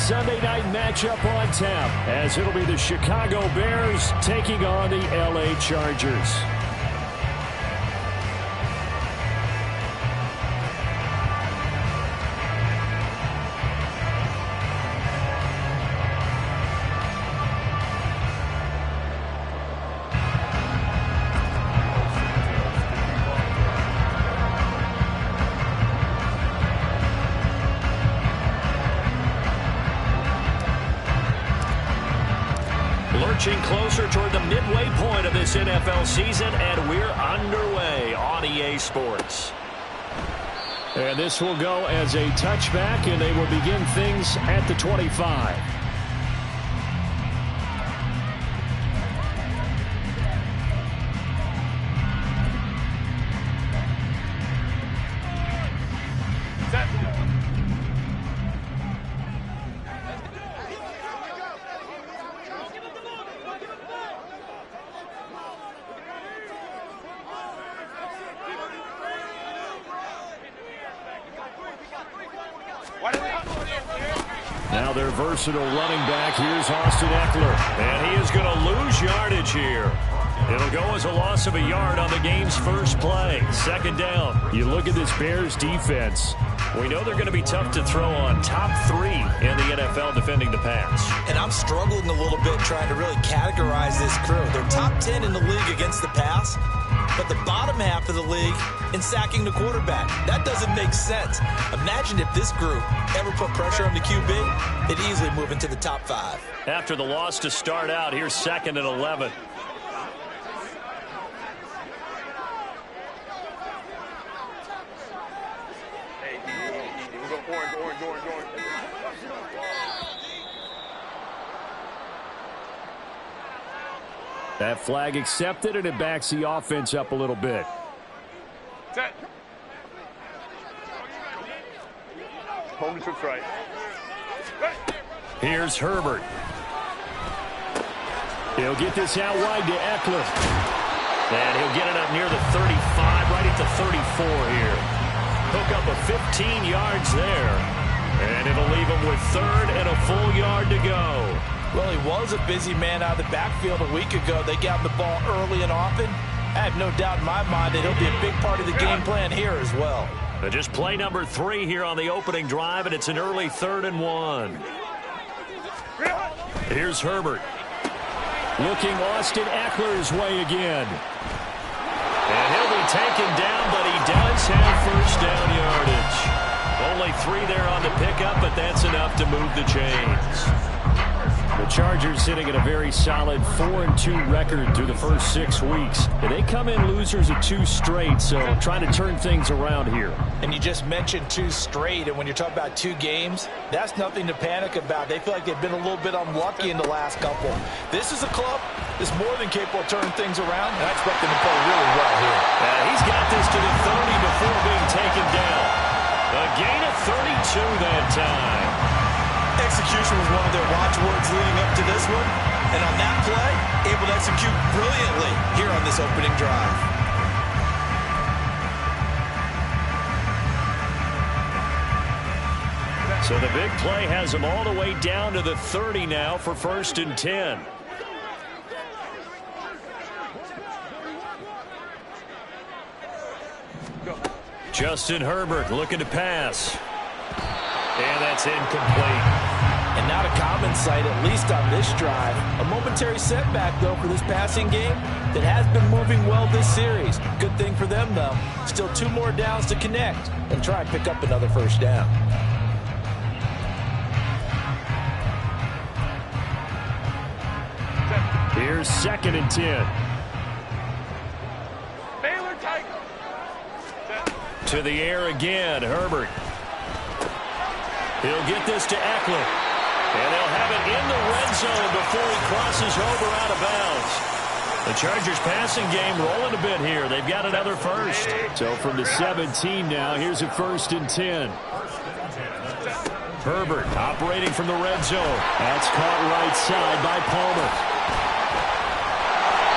Sunday night matchup on tap, as it'll be the Chicago Bears taking on the LA Chargers. Lurching closer toward the midway point of this NFL season, and we're underway on EA Sports. And this will go as a touchback, and they will begin things at the 25. Now their versatile running back, here's Austin Eckler. And he is going to lose yardage here. It'll go as a loss of a yard on the game's first play. Second down. You look at this Bears defense. We know they're going to be tough to throw on. Top 3 in the NFL defending the pass. And I'm struggling a little bit trying to really categorize this crew. They're top 10 in the league against the pass, but the bottom half of the league in sacking the quarterback. That doesn't make sense. Imagine if this group ever put pressure on the QB, they'd easily move into the top 5. After the loss to start out, here's 2nd and 11. That flag accepted, and it backs the offense up a little bit. Set. Home to right. Here's Herbert. He'll get this out wide to Eckler. And he'll get it up near the 35, right at the 34 here. Hook up a 15 yards there. And it'll leave him with 3rd and a full yard to go. Well, he was a busy man out of the backfield a week ago. They got him the ball early and often. I have no doubt in my mind that he'll be a big part of the game plan here as well. Just play number 3 here on the opening drive, and it's an early 3rd and 1. Here's Herbert. Looking Austin Eckler's way again. And he'll be taken down, but he does have first down yardage. Only 3 there on the pickup, but that's enough to move the chains. The Chargers sitting at a very solid 4-2 record through the first 6 weeks. And they come in losers of 2 straight, so trying to turn things around here. And you just mentioned 2 straight, and when you're talking about 2 games, that's nothing to panic about. They feel like they've been a little bit unlucky in the last couple. This is a club that's more than capable of turning things around, and I expect them to play really well here. He's got this to the 30 before being taken down. A gain of 32 that time. Execution was one of their watchwords leading up to this one. And on that play, able to execute brilliantly here on this opening drive. So the big play has them all the way down to the 30 now for 1st and 10. Justin Herbert looking to pass. And that's incomplete. And not a common sight, at least on this drive. A momentary setback, though, for this passing game that has been moving well this series. Good thing for them, though. Still 2 more downs to connect and try and pick up another first down. Here's 2nd and 10. Baylor Tiger. To the air again, Herbert. He'll get this to Eckler. And they'll have it in the red zone before he crosses over out of bounds. The Chargers passing game rolling a bit here. They've got another first. So from the 17 now, here's a 1st and 10. Herbert operating from the red zone. That's caught right side by Palmer.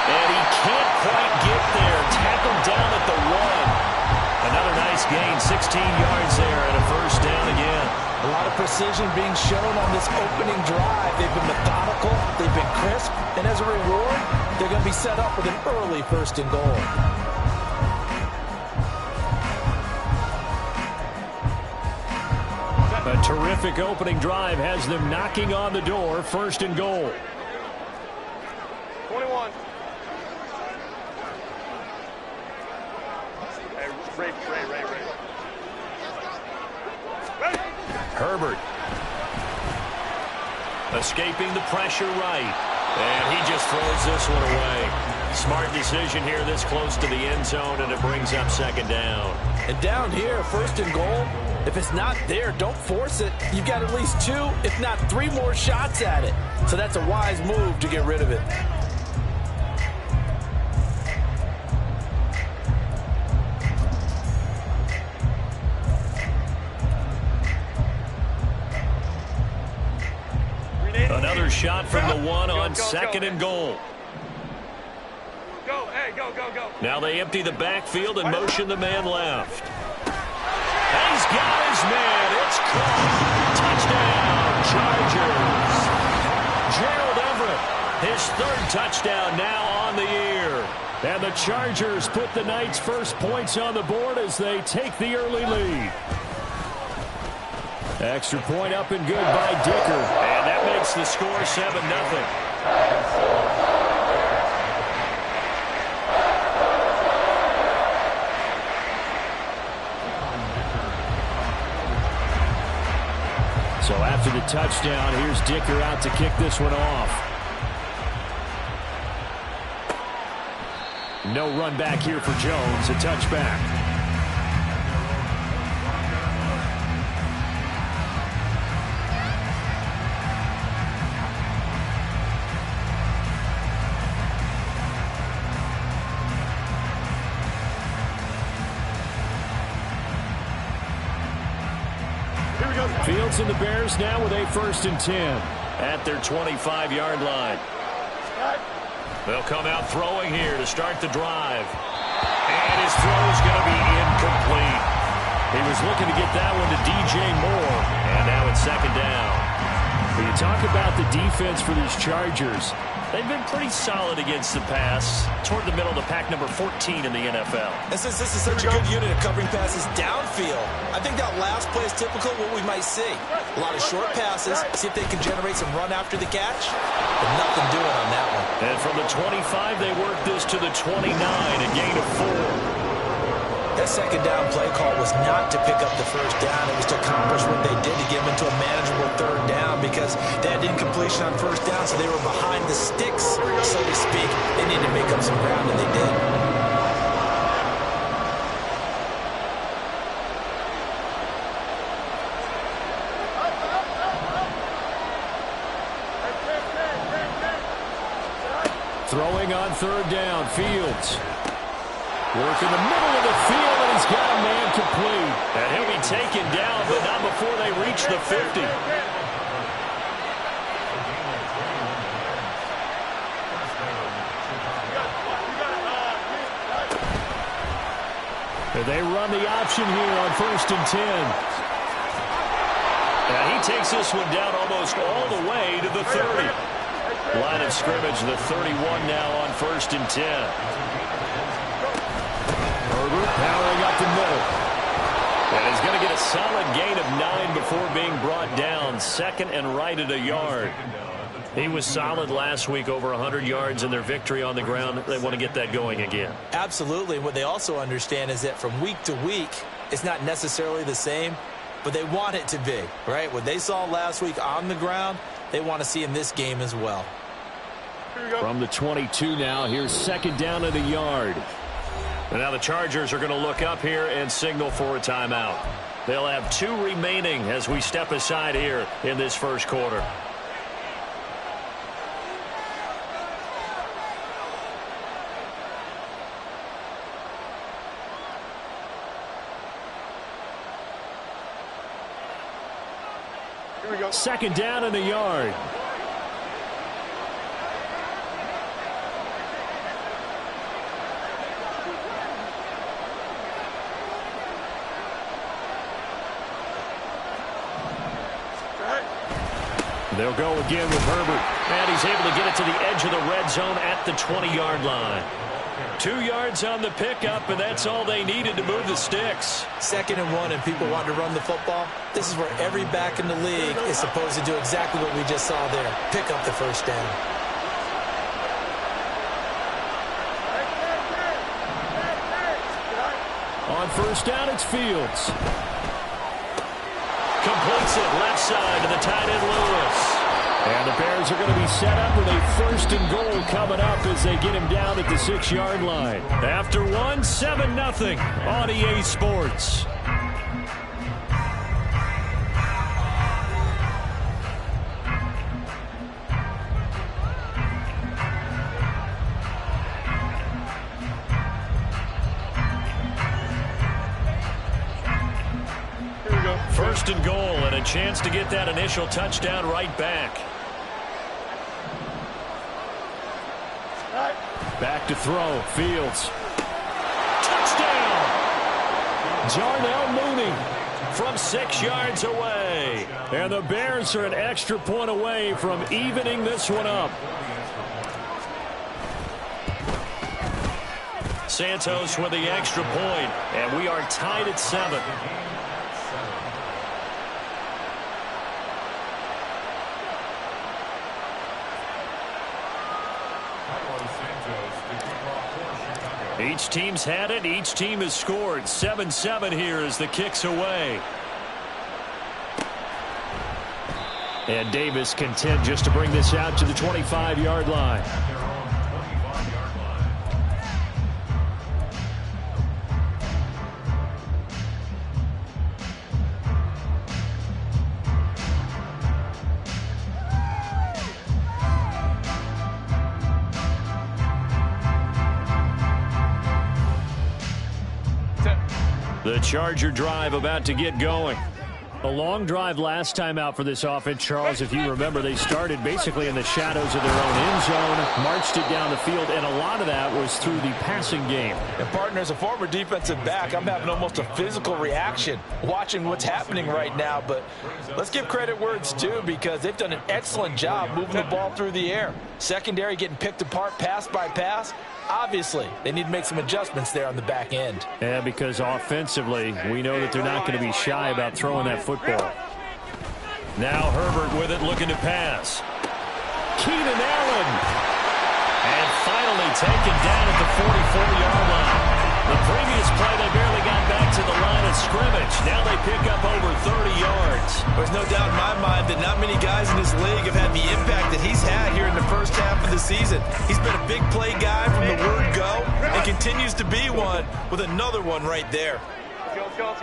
And he can't quite get there. Tackled down at the 1. Another nice gain, 16 yards there, and a first down again. A lot of precision being shown on this opening drive. They've been methodical, they've been crisp, and as a reward, they're going to be set up with an early 1st and goal. A terrific opening drive has them knocking on the door. 1st and goal. 21. Hey, Ray. Herbert. Escaping the pressure right. And he just throws this one away. Smart decision here this close to the end zone, and it brings up 2nd down. And down here, 1st and goal, if it's not there, don't force it. You've got at least 2, if not 3 more shots at it. So that's a wise move to get rid of it. Another shot from the one on 2nd and goal. Go, hey, go. Now they empty the backfield and motion the man left. And he's got his man. It's caught. Touchdown, Chargers. Gerald Everett, his 3rd touchdown now on the year. And the Chargers put the Knights' first points on the board as they take the early lead. Extra point up and good by Dicker. And that makes the score 7-0. So after the touchdown, here's Dicker out to kick this one off. No run back here for Jones. A touchback. Fields and the Bears now with a 1st and 10 at their 25-yard line. They'll come out throwing here to start the drive. And his throw is going to be incomplete. He was looking to get that one to DJ Moore. And now it's 2nd down. When you talk about the defense for these Chargers, they've been pretty solid against the pass. Toward the middle of the pack, number 14 in the NFL. And since this is such a good unit of covering passes downfield, I think that last play is typical of what we might see. A lot of short passes, see if they can generate some run after the catch, but nothing doing on that one. And from the 25, they work this to the 29, a gain of 4. That 2nd down play call was not to pick up the 1st down. It was to accomplish what they did to get them into a manageable 3rd down because they had incompletion on 1st down, so they were behind the sticks, so to speak. They needed to make up some ground, and they did. Throwing on 3rd down, Fields. Work in the middle of the field, and he's got a man complete. And he'll be taken down, but not before they reach the 50. And they run the option here on 1st and 10. And he takes this one down almost all the way to the 30. Line of scrimmage, the 31 now on 1st and 10. Herbert powering up the middle. And he's going to get a solid gain of 9 before being brought down. 2nd and right at a yard. He was solid last week, over 100 yards in their victory on the ground. They want to get that going again. Absolutely. What they also understand is that from week to week, it's not necessarily the same, but they want it to be, right? What they saw last week on the ground, they want to see in this game as well. From the 22 now, here's 2nd down at a yard. And now the Chargers are going to look up here and signal for a timeout. They'll have 2 remaining as we step aside here in this 1st quarter. Here we go. 2nd down and a yard. They'll go again with Herbert. And he's able to get it to the edge of the red zone at the 20-yard line. 2 yards on the pickup, and that's all they needed to move the sticks. 2nd and 1, and people want to run the football. This is where every back in the league is supposed to do exactly what we just saw there. Pick up the first down. On first down, it's Fields. Completes it left side to the tight end Lewis. And the Bears are going to be set up with a 1st and goal coming up as they get him down at the 6-yard line. After 1, 7-0 on EA Sports. First and goal, and a chance to get that initial touchdown right back. Back to throw. Fields. Touchdown! Jarnell Mooney From 6 yards away. And the Bears are an extra point away from evening this one up. Santos with the extra point, and we are tied at 7. Each team's had it. Each team has scored. 7-7 here as the kick's away. And Davis content just to bring this out to the 25-yard line. The Charger drive about to get going. A long drive last time out for this offense, Charles. If you remember, they started basically in the shadows of their own end zone, marched it down the field, and a lot of that was through the passing game. And partner, as a former defensive back, I'm having almost a physical reaction watching what's happening right now. But let's give credit where it's due, because they've done an excellent job moving the ball through the air. Secondary getting picked apart pass by pass. Obviously, they need to make some adjustments there on the back end. Yeah, because offensively, we know that they're not going to be shy about throwing that football. Now Herbert with it, looking to pass. Keenan Allen. And finally taken down at the 44-yard line. The previous play, they barely got back to the line of scrimmage. Now they pick up over 30 yards. There's no doubt in my mind that not many guys in this league have had the impact that he's had here in the first half of the season. He's been a big play guy from the word go and continues to be one with another one right there. Let's go.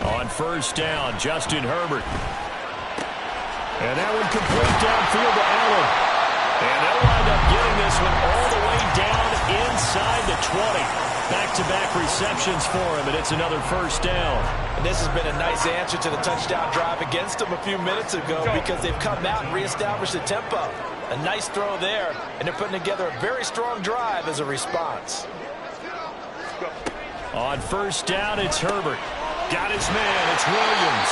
On first down, Justin Herbert. And that one complete downfield to Allen. And they'll wind up getting this one all the way down inside the 20. Back-to-back receptions for him, and it's another first down. And this has been a nice answer to the touchdown drive against them a few minutes ago, because they've come out and reestablished the tempo. A nice throw there, and they're putting together a very strong drive as a response. On first down, it's Herbert. Got his man, it's Williams.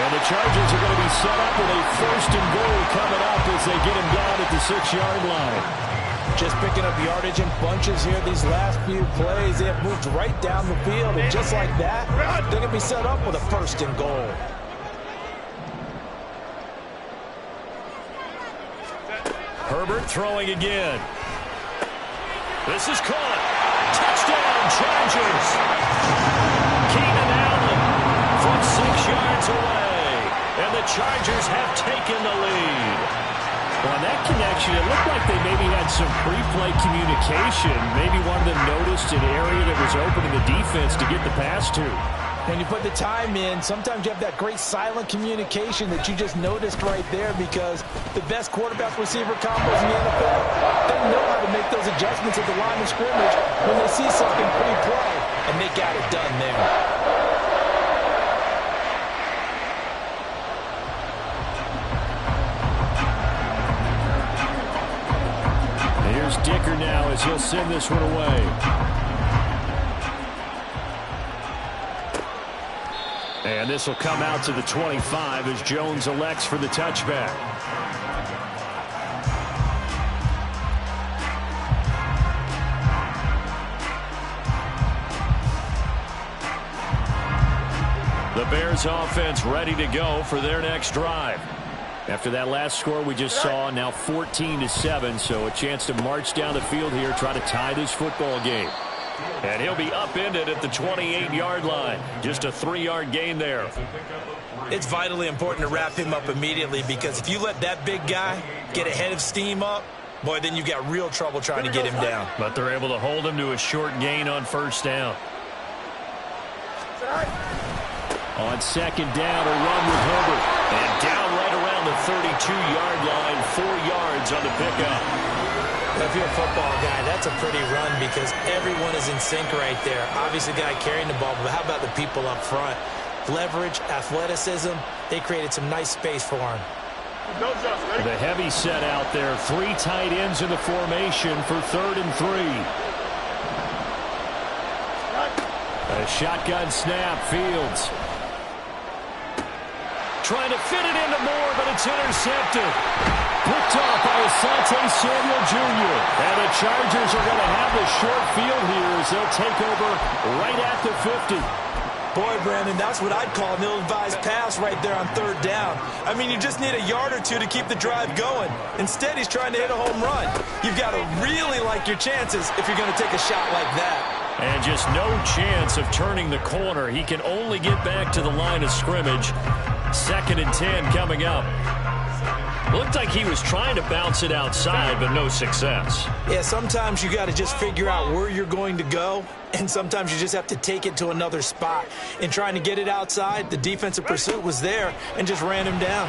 And the Chargers are going to be set up with a 1st and goal coming up as they get him down at the 6-yard line. Just picking up yardage in bunches here these last few plays. They have moved right down the field, and just like that, they're going to be set up with a 1st and goal. Herbert throwing again. This is caught. Touchdown, Chargers. Keenan Allen from 6 yards away. And the Chargers have taken the lead. Well, on that connection, it looked like they maybe had some pre-play communication. Maybe one of them noticed an area that was open in the defense to get the pass to. When you put the time in, sometimes you have that great silent communication that you just noticed right there, because the best quarterback-receiver combos in the NFL, they know how to make those adjustments at the line of scrimmage when they see something pre-play, and they got it done there. Dicker now as he'll send this one away. And this will come out to the 25 as Jones elects for the touchback. The Bears offense ready to go for their next drive. After that last score we just saw, now 14-7, so a chance to march down the field here, try to tie this football game. And he'll be upended at the 28-yard line. Just a 3-yard gain there. It's vitally important to wrap him up immediately, because if you let that big guy get ahead of steam up, boy, then you've got real trouble trying to get him down. But they're able to hold him to a short gain on first down. On second down, a run with Herbert. And down right around the 32-yard line, 4 yards on the pickup. If you're a football guy, that's a pretty run because everyone is in sync right there. Obviously, the guy carrying the ball, but how about the people up front? Leverage, athleticism, they created some nice space for him. The heavy set out there. 3 tight ends in the formation for 3rd and 3. A shotgun snap, Fields. Trying to fit it into Moore, but it's intercepted. Picked off by Asante Samuel Jr. And the Chargers are going to have the short field here as they'll take over right at the 50. Boy, Brandon, that's what I'd call an ill-advised pass right there on 3rd down. I mean, you just need a yard or two to keep the drive going. Instead, he's trying to hit a home run. You've got to really like your chances if you're going to take a shot like that. And just no chance of turning the corner. He can only get back to the line of scrimmage. 2nd and 10 coming up. Looked like he was trying to bounce it outside, but no success. Yeah, sometimes you got to just figure out where you're going to go, and sometimes you just have to take it to another spot. In trying to get it outside, the defensive pursuit was there and just ran him down.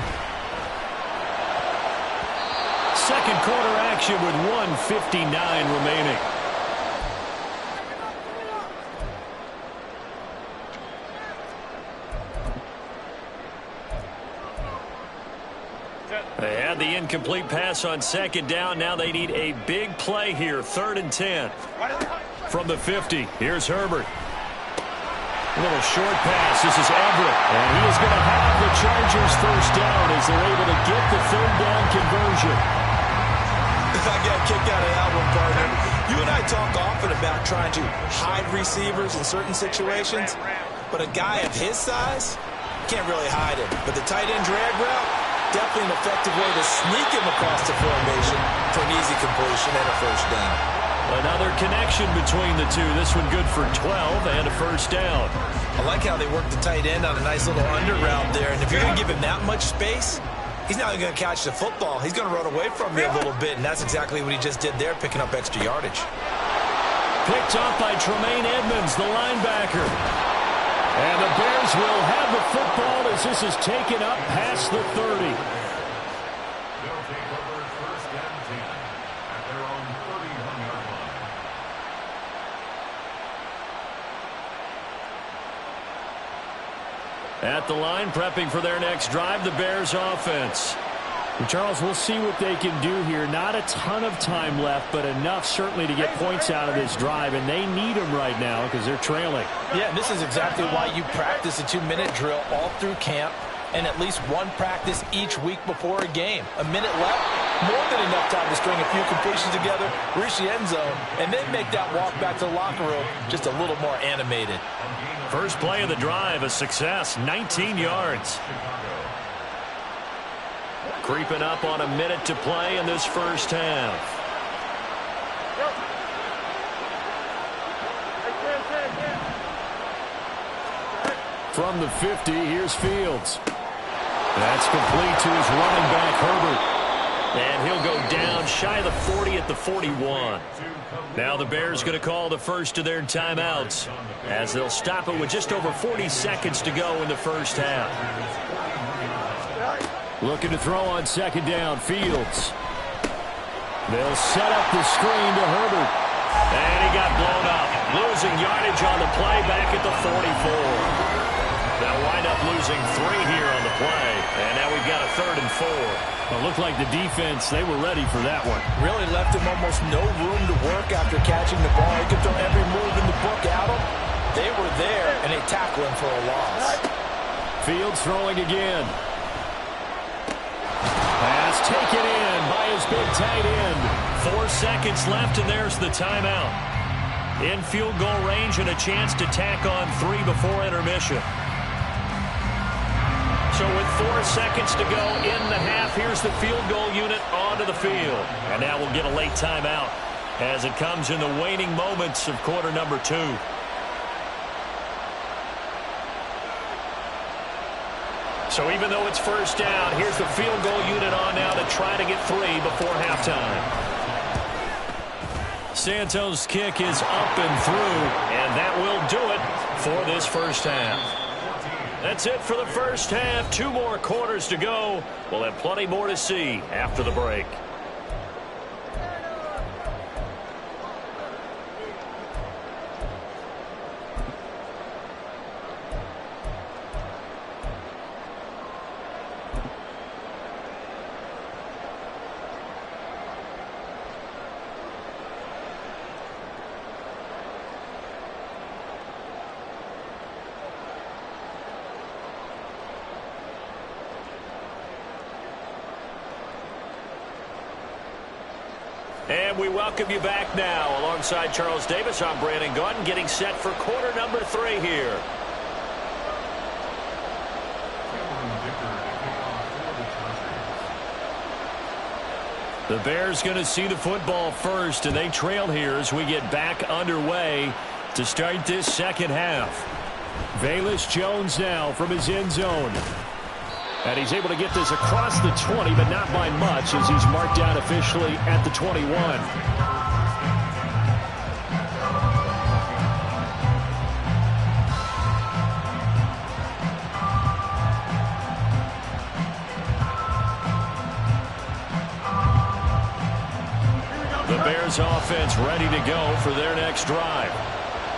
Second quarter action with 1:59 remaining. They had the incomplete pass on 2nd down. Now they need a big play here. 3rd and 10. From the 50, here's Herbert. A little short pass. This is Everett. And he is going to have the Chargers first down as they're able to get the 3rd down conversion. I got a kick out of that one, partner. You and I talk often about trying to hide receivers in certain situations, but a guy of his size can't really hide it. But the tight end drag route, definitely an effective way to sneak him across the formation for an easy completion and a first down. Another connection between the two. This one good for 12 and a first down. I like how they work the tight end on a nice little under route there. And if you're going to give him that much space, he's not going to catch the football. He's going to run away from you a little bit, and that's exactly what he just did there, picking up extra yardage. Picked off by Tremaine Edmonds, the linebacker. And the Bears will have the football as this is taken up past the 30. At the line, prepping for their next drive, the Bears offense. And Charles, we'll see what they can do here. Not a ton of time left, but enough certainly to get points out of this drive, and they need them right now because they're trailing. Yeah, and this is exactly why you practice a 2-minute drill all through camp and at least one practice each week before a game. A minute left, more than enough time to string a few completions together, reach the end zone, and then make that walk back to the locker room just a little more animated. First play of the drive, a success, 19 yards. Creeping up on a minute to play in this first half. From the 50, here's Fields. That's complete to his running back, Herbert. And he'll go down shy of the 40 at the 41. Now the Bears going to call the first of their timeouts as they'll stop it with just over 40 seconds to go in the first half. Looking to throw on second down, Fields. They'll set up the screen to Herbert. And he got blown up. Losing yardage on the play back at the 44. They'll wind up losing 3 here on the play. And now we've got a 3rd and 4. Well, it looked like the defense, they were ready for that one. Really left him almost no room to work after catching the ball. He could throw every move in the book at him. They were there, and they tackled him for a loss. Fields throwing again. Pass taken in by his big tight end. 4 seconds left, and there's the timeout. In field goal range and a chance to tack on 3 before intermission. So with 4 seconds to go in the half, here's the field goal unit onto the field. And now we'll get a late timeout as it comes in the waning moments of quarter number 2. So even though it's first down, here's the field goal unit on now to try to get 3 before halftime. Santos' kick is up and through, and that will do it for this first half. That's it for the first half. 2 more quarters to go. We'll have plenty more to see after the break. And we welcome you back now. Alongside Charles Davis, I'm Brandon Gaudin, getting set for quarter number 3 here. The Bears going to see the football first, and they trail here as we get back underway to start this second half. Velus Jones now from his end zone. And he's able to get this across the 20, but not by much, as he's marked out officially at the 21. The Bears offense ready to go for their next drive.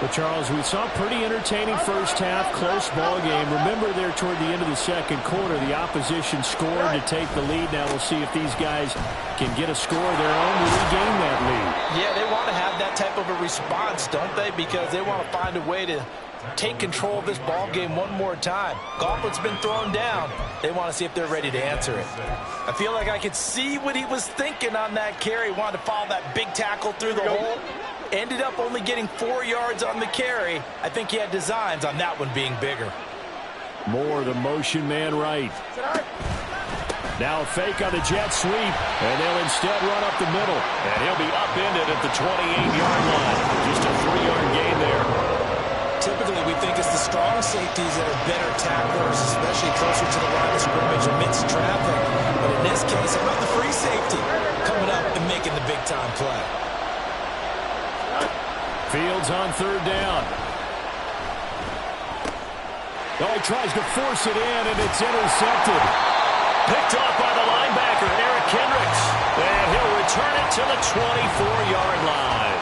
But, Charles, we saw a pretty entertaining first half, close ball game. Remember there toward the end of the second quarter, the opposition scored to take the lead. Now we'll see if these guys can get a score of their own to regain that lead. Yeah, they want to have that type of a response, don't they? Because they want to find a way to take control of this ball game one more time. Gauntlet's been thrown down. They want to see if they're ready to answer it. I feel like I could see what he was thinking on that carry. Wanted to follow that big tackle through the hole. Ended up only getting 4 yards on the carry. I think he had designs on that one being bigger. More the motion man right. Now a fake on the jet sweep, and they'll instead run up the middle. And he'll be upended at the 28-yard line. Just a 3-yard gain there. Typically, we think it's the strong safeties that are better tacklers, especially closer to the line of scrimmage amidst traffic. But in this case, how about the free safety coming up and making the big-time play? Fields on third down. Oh, he tries to force it in, and it's intercepted. Picked off by the linebacker, Eric Kendricks. And he'll return it to the 24-yard line.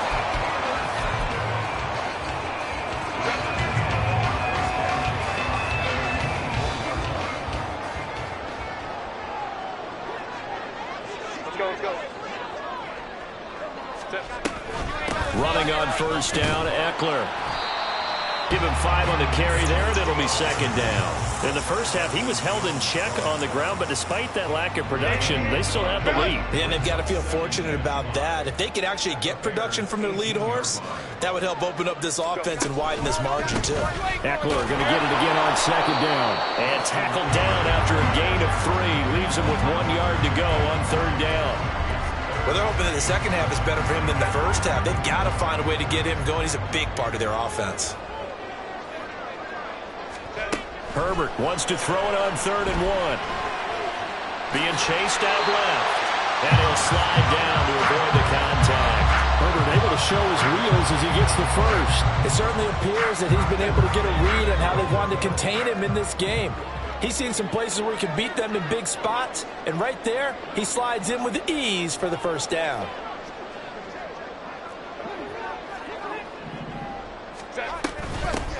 Let's go. Running on first down, Eckler. Give him 5 on the carry there, and it'll be second down. In the first half, he was held in check on the ground, but despite that lack of production, they still have the lead. Yeah, and they've got to feel fortunate about that. If they could actually get production from their lead horse, that would help open up this offense and widen this margin, too. Eckler going to get it again on second down. And tackled down after a gain of 3. Leaves him with 1 yard to go on third down. Well, they're hoping that the second half is better for him than the first half. They've got to find a way to get him going. He's a big part of their offense. Herbert wants to throw it on 3rd and 1. Being chased out left. And he'll slide down to avoid the contact. Herbert able to show his wheels as he gets the first. It certainly appears that he's been able to get a read on how they wanted to contain him in this game. He's seen some places where he can beat them in big spots, and right there, he slides in with ease for the first down.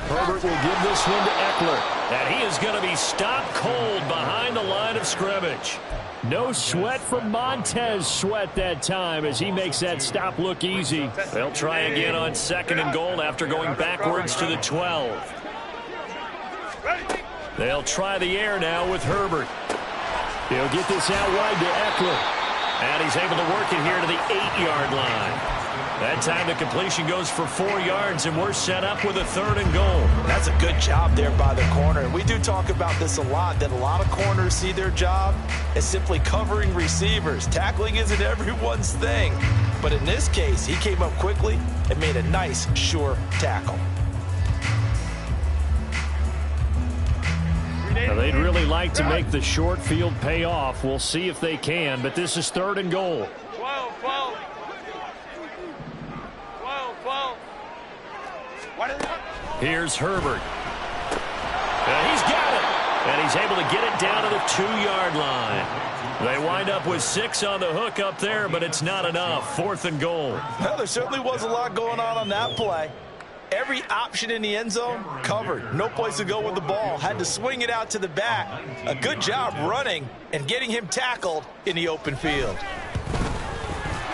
Herbert will give this one to Eckler. And he is going to be stopped cold behind the line of scrimmage. No sweat from Montez Sweat that time as he makes that stop look easy. They'll try again on 2nd and goal after going backwards to the 12. They'll try the air now with Herbert. He'll get this out wide to Eckler. And he's able to work it here to the 8-yard line. That time the completion goes for 4 yards, and we're set up with a 3rd and goal. That's a good job there by the corner. We do talk about this a lot, that a lot of corners see their job as simply covering receivers. Tackling isn't everyone's thing. But in this case, he came up quickly and made a nice, sure tackle. Now, they'd really like to make the short field pay off. We'll see if they can, but this is 3rd and goal. 12, 12. 12, 12. Here's Herbert. And he's got it. And he's able to get it down to the 2-yard line. They wind up with 6 on the hook up there, but it's not enough. 4th and goal. Well, there certainly was a lot going on that play. Every option in the end zone covered. No place to go with the ball. Had to swing it out to the back. A good job running and getting him tackled in the open field.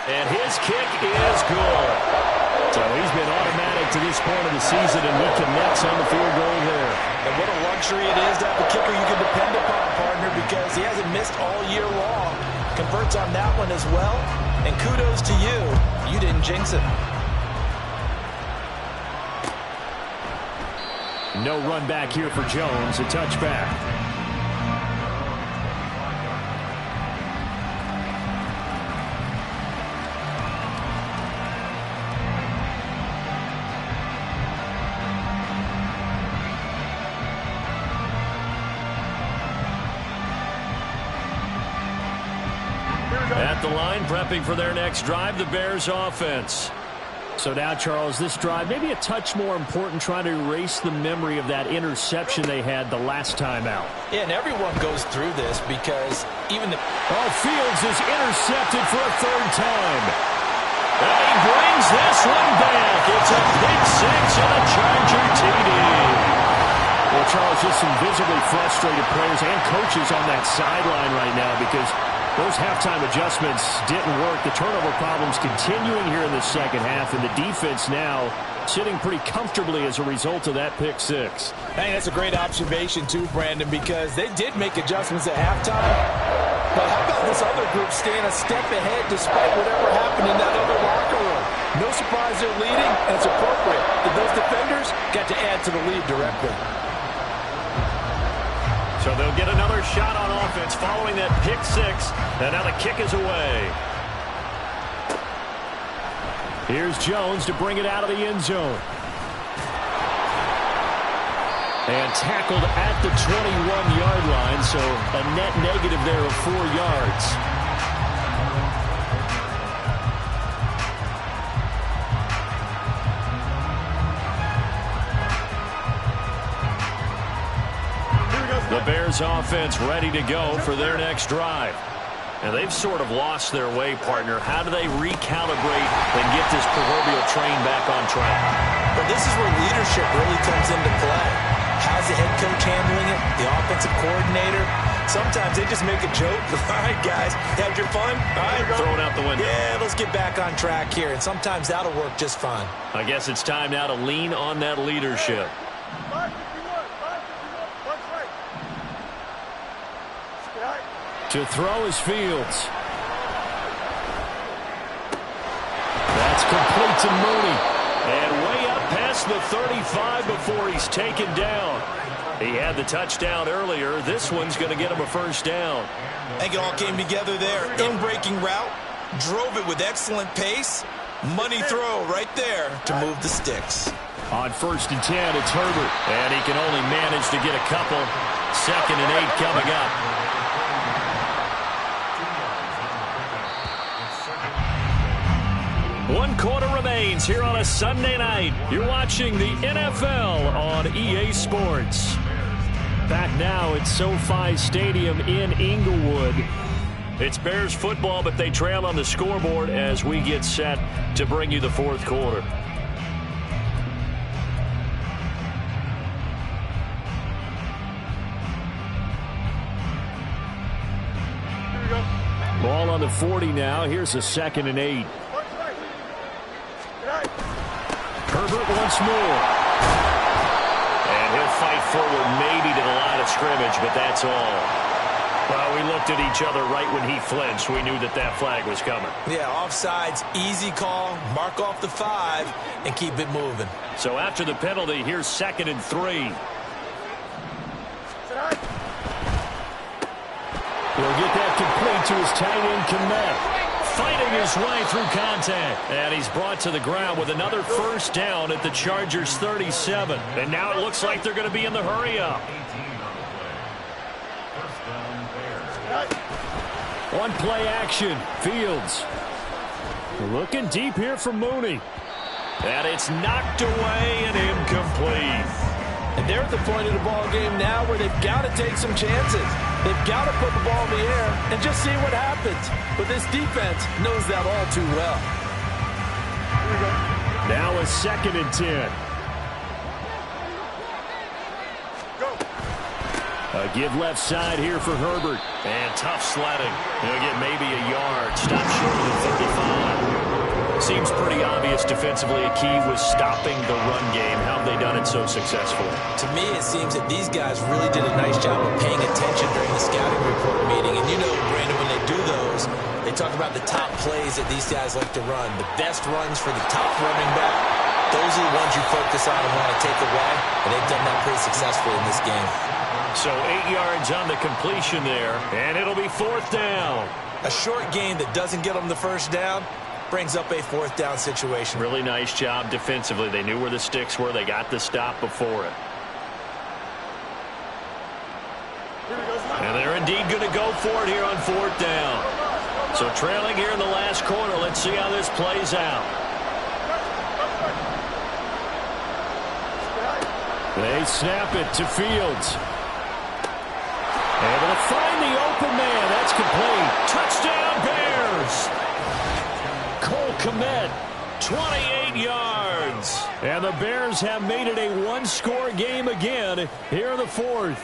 And his kick is good. So he's been automatic to this point of the season, and he connects on the field goal there. And what a luxury it is to have a kicker you can depend upon, partner, because he hasn't missed all year long. Converts on that one as well. And kudos to you. You didn't jinx it. No run back here for Jones. A touchback. At the line, prepping for their next drive, the Bears offense. So now, Charles, this drive, maybe a touch more important, trying to erase the memory of that interception they had the last time out. Yeah, and everyone goes through this because even the... Oh, Fields is intercepted for a 3rd time. And he brings this one back. It's a pick 6 and a Charger TD. Well, Charles, just some visibly frustrated players and coaches on that sideline right now because those halftime adjustments didn't work. The turnover problems continuing here in the second half, and the defense now sitting pretty comfortably as a result of that pick 6. Hey, that's a great observation too, Brandon, because they did make adjustments at halftime. But how about this other group staying a step ahead despite whatever happened in that other locker room? No surprise they're leading, and it's appropriate that those defenders got to add to the lead directly. So they'll get another shot on offense following that pick 6, and now the kick is away. Here's Jones to bring it out of the end zone. And tackled at the 21-yard line, so a net negative there of 4 yards. The Bears offense ready to go for their next drive. And they've sort of lost their way, partner. How do they recalibrate and get this proverbial train back on track? But this is where leadership really comes into play. How's the head coach handling it? The offensive coordinator? Sometimes they just make a joke. All right, guys, had your fun? All right, throw it out the window. Yeah, let's get back on track here. And sometimes that'll work just fine. I guess it's time now to lean on that leadership. To throw is Fields. That's complete to Mooney. And way up past the 35 before he's taken down. He had the touchdown earlier. This one's going to get him a 1st down. I think it all came together there. In-breaking route. Drove it with excellent pace. Money throw right there to move the sticks. On 1st and 10, it's Herbert. And he can only manage to get a couple. 2nd and 8 coming up. One quarter remains here on a Sunday night. You're watching the NFL on EA Sports. Back now at SoFi Stadium in Inglewood. It's Bears football, but they trail on the scoreboard as we get set to bring you the 4th quarter. Ball on the 40 now. Here's a 2nd and 8. Herbert once more. And he'll fight forward maybe to the line of scrimmage, but that's all. Well, we looked at each other right when he flinched. We knew that that flag was coming. Yeah, offsides, easy call, mark off the 5, and keep it moving. So after the penalty, here's 2nd and 3. He'll get that complete to his tight end, Komet. Fighting his way through contact. And he's brought to the ground with another first down at the Chargers' 37. And now it looks like they're going to be in the hurry-up. One play action. Fields. Looking deep here for Mooney. And it's knocked away and incomplete. And they're at the point of the ball game now where they've got to take some chances. They've got to put the ball in the air and just see what happens. But this defense knows that all too well. Now a 2nd and 10. A give left side here for Herbert. And tough sledding. He'll get maybe a yard. Stop short of the 35. Seems pretty obvious defensively a key was stopping the run game. How have they done it so successfully? To me, it seems that these guys really did a nice job of paying attention during the scouting report meeting. And you know, Brandon, when they do those, they talk about the top plays that these guys like to run. The best runs for the top running back. Those are the ones you focus on and want to take away. And they've done that pretty successfully in this game. So 8 yards on the completion there, and it'll be 4th down. A short game that doesn't get them the first down brings up a 4th down situation. Really nice job defensively. They knew where the sticks were. They got the stop before it. And they're indeed going to go for it here on 4th down. So trailing here in the last quarter. Let's see how this plays out. They snap it to Fields. Able to find the open man. That's complete. Touchdown, Bears! Cole Komet. 28 yards. And the Bears have made it a one-score game again here in the 4th.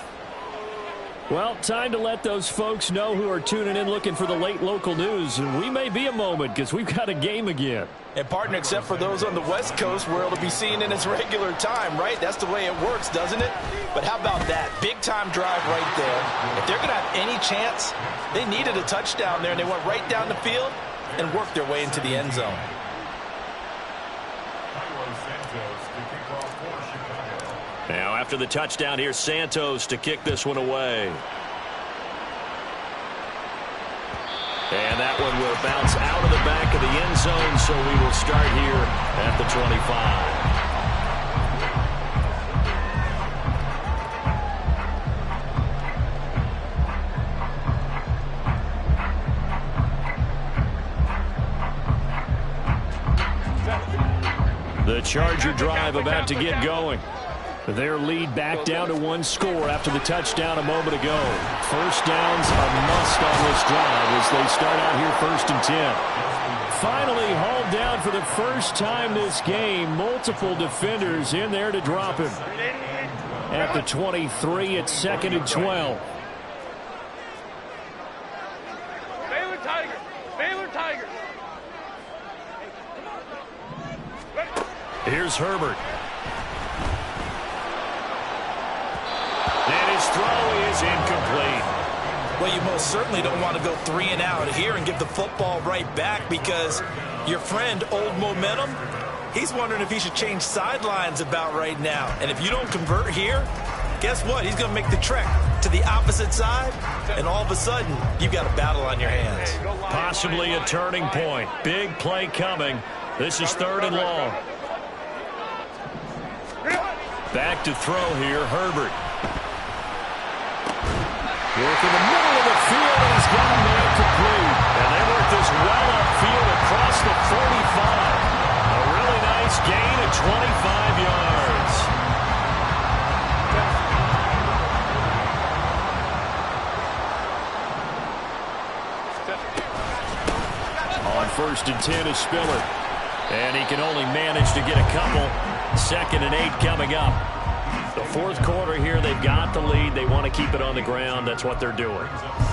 Well, time to let those folks know who are tuning in looking for the late local news. And we may be a moment because we've got a game again. And, partner, except for those on the West Coast where it'll be seen in its regular time, right? That's the way it works, doesn't it? But how about that? Big-time drive right there. If they're going to have any chance, they needed a touchdown there, and they went right down the field and worked their way into the end zone. Now, after the touchdown, here's Santos to kick this one away. And that one will bounce out of the back of the end zone, so we will start here at the 25. The Charger drive about to get going. Their lead back down to 1 score after the touchdown a moment ago. First downs a must on this drive as they start out here 1st and 10. Finally hauled down for the first time this game. Multiple defenders in there to drop him. At the 23, it's 2nd and 12. Baylor Tigers! Baylor Tigers! Here's Herbert. And his throw is incomplete. Well, you most certainly don't want to go 3 and out here and give the football right back because your friend, Old Momentum, he's wondering if he should change sidelines about right now. And if you don't convert here, guess what? He's going to make the trek to the opposite side, and all of a sudden, you've got a battle on your hands. Possibly a turning point. Big play coming. This is 3rd and long. Back to throw here, Herbert. Work in the middle of the field, and he's got a man complete. And they work this well upfield across the 45. A really nice gain of 25 yards. On 1st and 10 is Spiller. And he can only manage to get a couple. 2nd and 8 coming up. The 4th quarter here, they've got the lead. They want to keep it on the ground. That's what they're doing.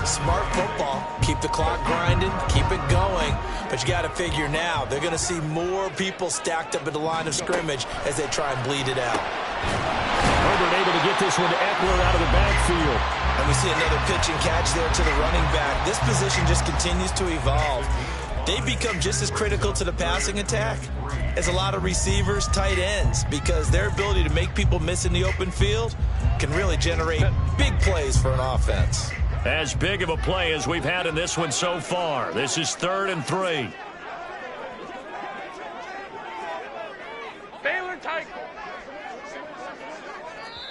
Smart football. Keep the clock grinding. Keep it going. But you got to figure now, they're going to see more people stacked up at the line of scrimmage as they try and bleed it out. Herbert Herbert able to get this one to Eckler out of the backfield. And we see another pitch and catch there to the running back. This position just continues to evolve. They've become just as critical to the passing attack as a lot of receivers, tight ends, because their ability to make people miss in the open field can really generate big plays for an offense. As big of a play as we've had in this one so far. This is 3rd and 3. Baylor Tiger.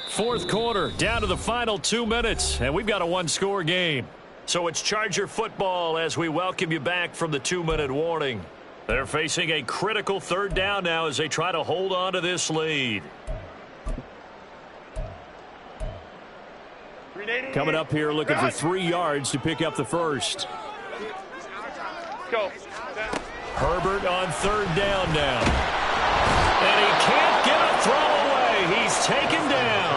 4th quarter, down to the final 2 minutes, and we've got a one-score game. So it's Charger football as we welcome you back from the 2-minute warning. They're facing a critical 3rd down now as they try to hold on to this lead. Coming up here looking for 3 yards to pick up the first. Go. Herbert on 3rd down now. And he can't get a throw away. He's taken down.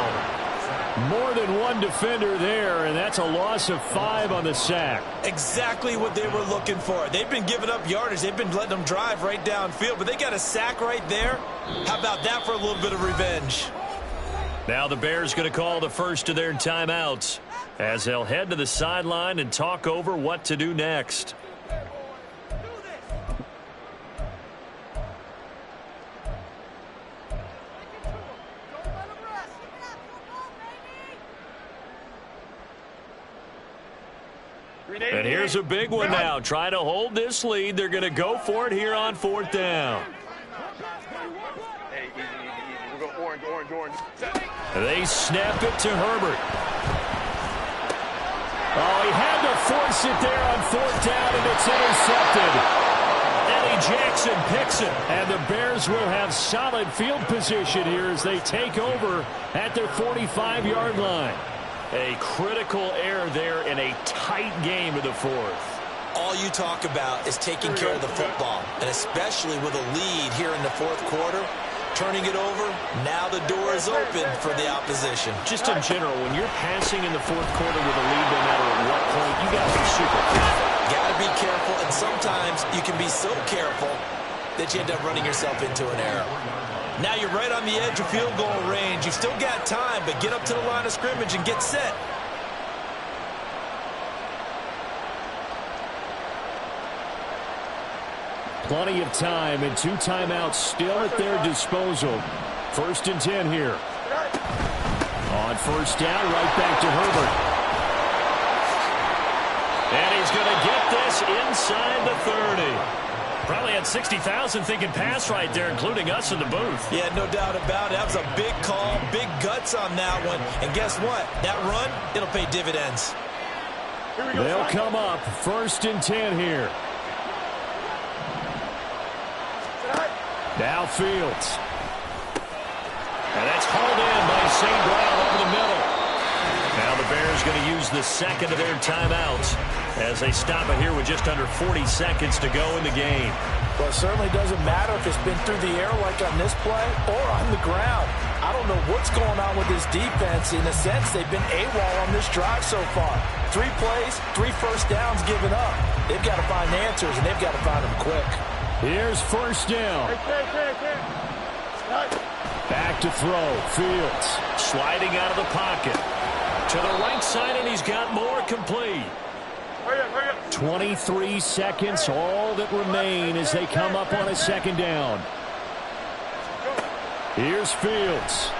More than one defender there, and that's a loss of 5 on the sack. Exactly what they were looking for. They've been giving up yardage. They've been letting them drive right downfield, but they got a sack right there. How about that for a little bit of revenge? Now the Bears going to call the first of their timeouts as they'll head to the sideline and talk over what to do next. And here's a big one now. Trying to hold this lead. They're going to go for it here on 4th down. Hey, easy. We'll go orange. They snap it to Herbert. Oh, he had to force it there on 4th down, and it's intercepted. Eddie Jackson picks it, and the Bears will have solid field position here as they take over at their 45-yard line. A critical error there in a tight game in the 4th. All you talk about is taking care of the football, and especially with a lead here in the 4th quarter, turning it over, now the door is open for the opposition. Just in general, when you're passing in the 4th quarter with a lead, no matter at what point, you got to be super careful. Got to be careful, and sometimes you can be so careful that you end up running yourself into an error. Now you're right on the edge of field goal range. You've still got time, but get up to the line of scrimmage and get set. Plenty of time and 2 timeouts still at their disposal. 1st and 10 here. On 1st down, right back to Herbert. And he's going to get this inside the 30. Probably had 60,000 thinking pass right there, including us in the booth. Yeah, no doubt about it. That was a big call, big guts on that one. And guess what? That run, it'll pay dividends. They'll come up 1st and 10 here. Now Fields. And that's hauled in by St. Brown over the middle. Now the Bears going to use the second of their timeouts as they stop it here with just under 40 seconds to go in the game. Well, it certainly doesn't matter if it's been through the air like on this play or on the ground. I don't know what's going on with this defense. In a sense, they've been AWOL on this drive so far. 3 plays, 3 first downs given up. They've got to find answers, and they've got to find them quick. Here's 1st down. Back to throw. Fields. Sliding out of the pocket. To the right side, and he's got more complete. 23 seconds, all that remain as they come up on a 2nd down. Here's Fields.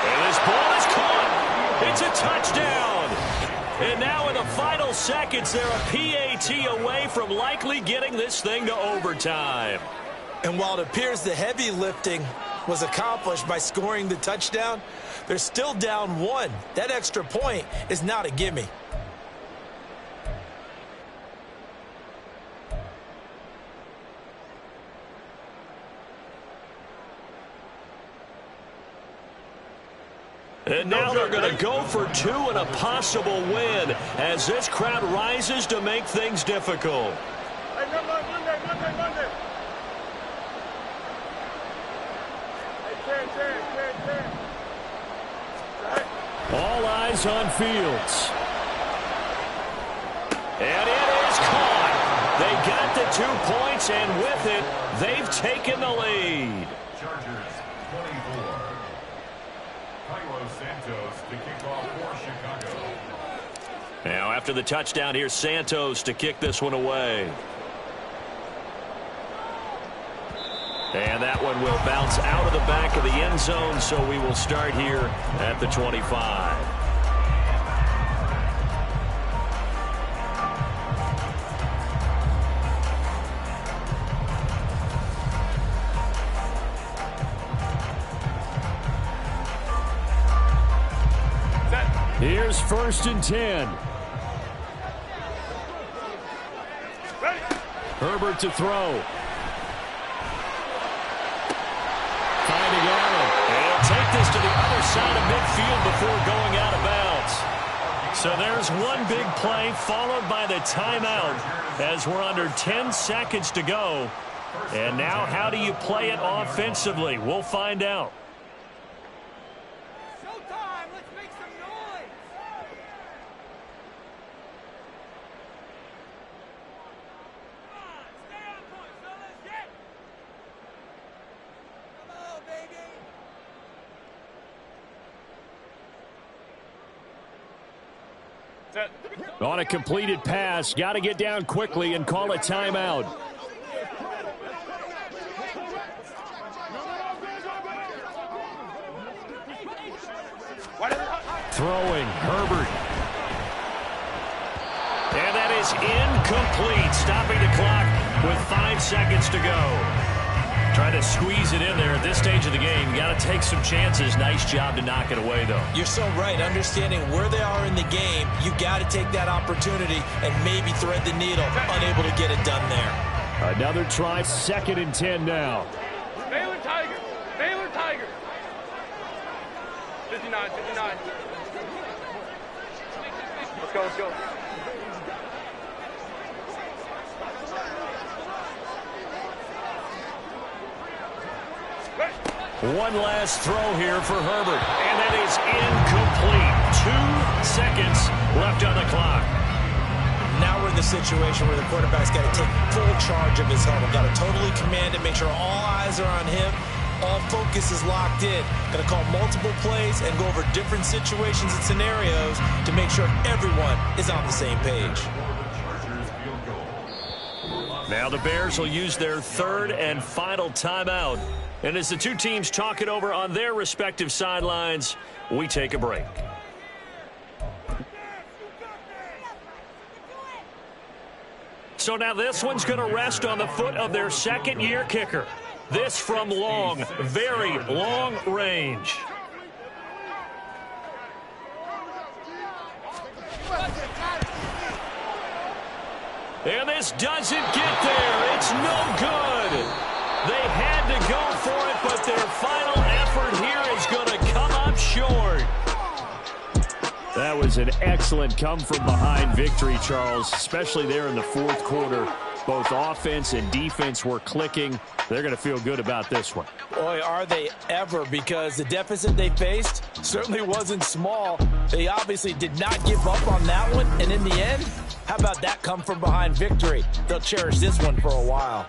And this ball is caught. It's a touchdown. And now in the final seconds, they're a PAT away from likely getting this thing to overtime. And while it appears the heavy lifting was accomplished by scoring the touchdown, they're still down 1. That extra point is not a gimme. And now they're going to go for 2 and a possible win as this crowd rises to make things difficult. Monday. All eyes on Fields. And it is caught. They got the 2 points, and with it, they've taken the lead. Now after the touchdown, here's Santos to kick this one away. And that one will bounce out of the back of the end zone, so we will start here at the 25. Here's 1st and 10. Ready. Herbert to throw. Finding Allen. And he'll take this to the other side of midfield before going out of bounds. So there's one big play followed by the timeout as we're under 10 seconds to go. And now how do you play it offensively? We'll find out. On a completed pass, got to get down quickly and call a timeout. Throwing, Herbert. And that is incomplete, stopping the clock with 5 seconds to go. Trying to squeeze it in there at this stage of the game. You got to take some chances. Nice job to knock it away, though. You're so right. Understanding where they are in the game, you got to take that opportunity and maybe thread the needle. Unable to get it done there. Another try, 2nd and 10 now. Baylor Tiger. Baylor Tiger. 59, 59. Let's go, let's go. One last throw here for Herbert. And that is incomplete. 2 seconds left on the clock. Now we're in the situation where the quarterback's got to take full charge of his huddle. Got to totally command it, make sure all eyes are on him. All focus is locked in. Got to call multiple plays and go over different situations and scenarios to make sure everyone is on the same page. Now the Bears will use their 3rd and final timeout. And as the two teams talk it over on their respective sidelines, we take a break. So now this one's going to rest on the foot of their 2nd-year kicker. This from long, very long range. And this doesn't get there. It's no good. They had to go for it, but their final effort here is going to come up short. That was an excellent come-from-behind victory, Charles, especially there in the 4th quarter. Both offense and defense were clicking. They're going to feel good about this one. Boy, are they ever, because the deficit they faced certainly wasn't small. They obviously did not give up on that one, and in the end, how about that come-from-behind victory? They'll cherish this one for a while.